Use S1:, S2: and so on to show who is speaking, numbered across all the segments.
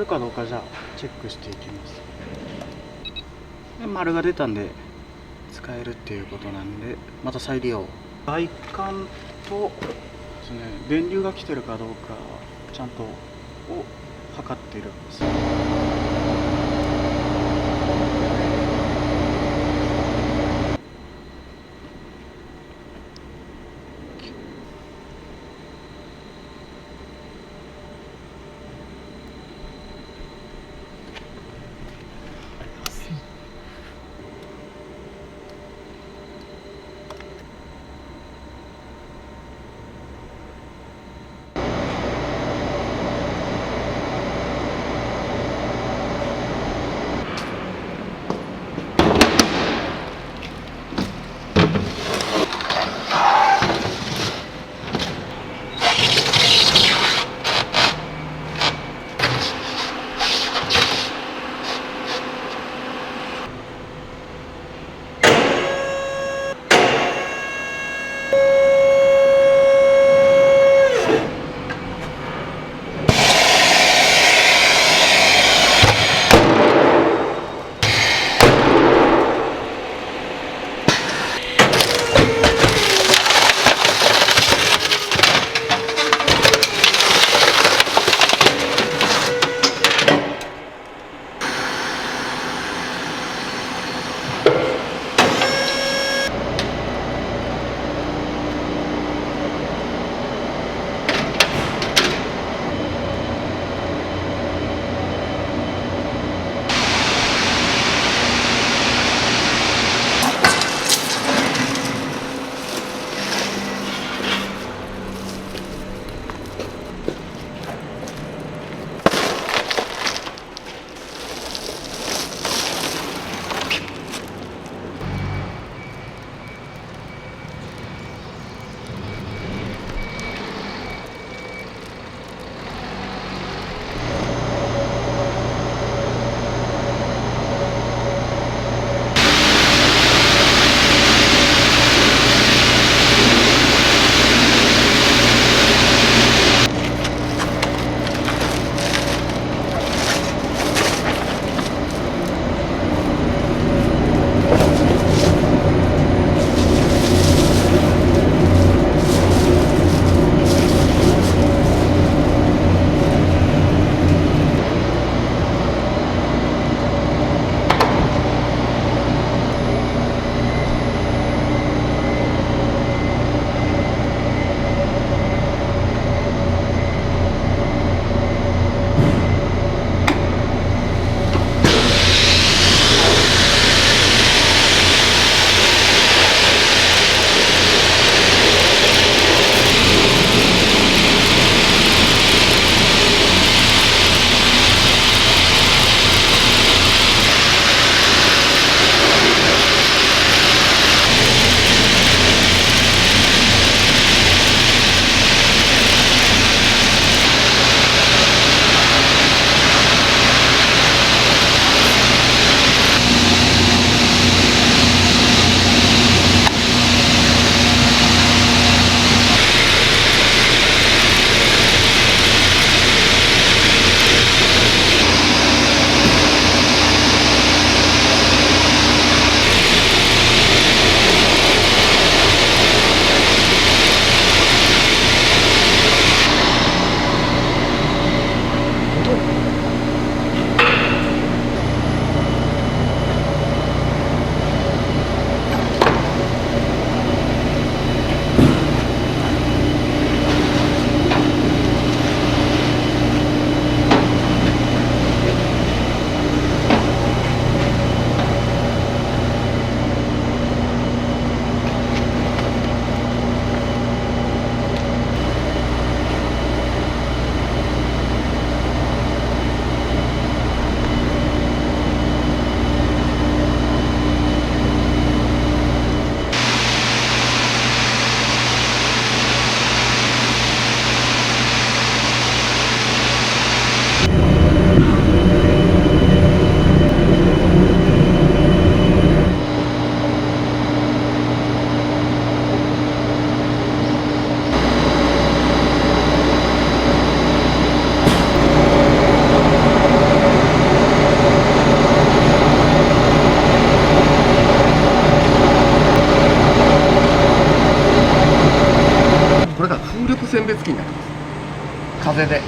S1: るかどうかじゃあチェックしていきます。で丸が出たんで使えるっていうことなんで、また再利用。外観とですね、電流が来てるかどうかちゃんとを測っているんです。
S2: 別機になります。風で。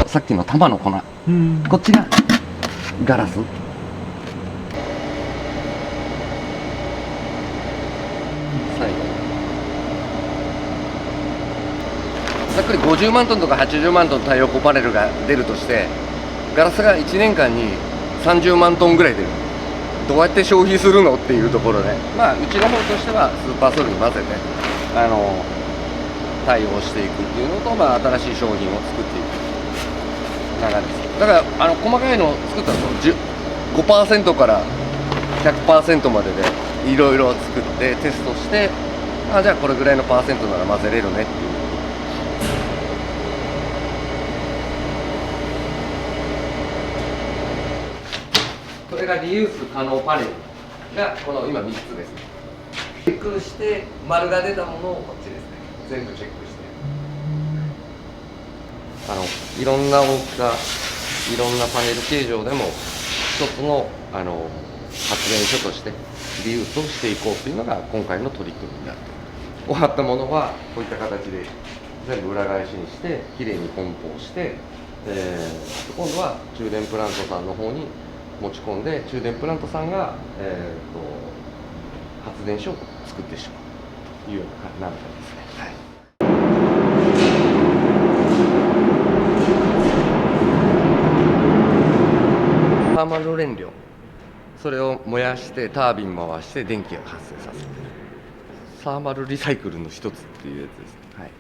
S2: さっきの玉の粉、こっちがガラス。最後ざっくり50万トンとか80万トン太陽光パネルが出るとして、ガラスが1年間に30万トンぐらい出る。どうやって消費するのっていうところで、まあうちの方としてはスーパーソルに混ぜて対応していくっていうのと、まあ、新しい商品を作っていく流れです。だから細かいのを作ったの 5% から 100% まででいろいろ作ってテストして、じゃあこれぐらいのパーセントなら混ぜれるねっていう。これがリユース可能パネルがこの今3つです。チェックして丸が出たものをこっちですね、全部チェックして、いろんな大きさ、いろんなパネル形状でも一つの発電所としてリユースをしていこうというのが今回の取り組みになっている。終わったものはこういった形で全部裏返しにしてきれいに梱包して、今度は中電プラントさんの方に持ち込んで、中電プラントさんが、発電所を作ってしまうというような流れですね。はい。サーマル燃料、それを燃やしてタービン回して電気を発生させる、サーマルリサイクルの一つっていうやつですね。はい。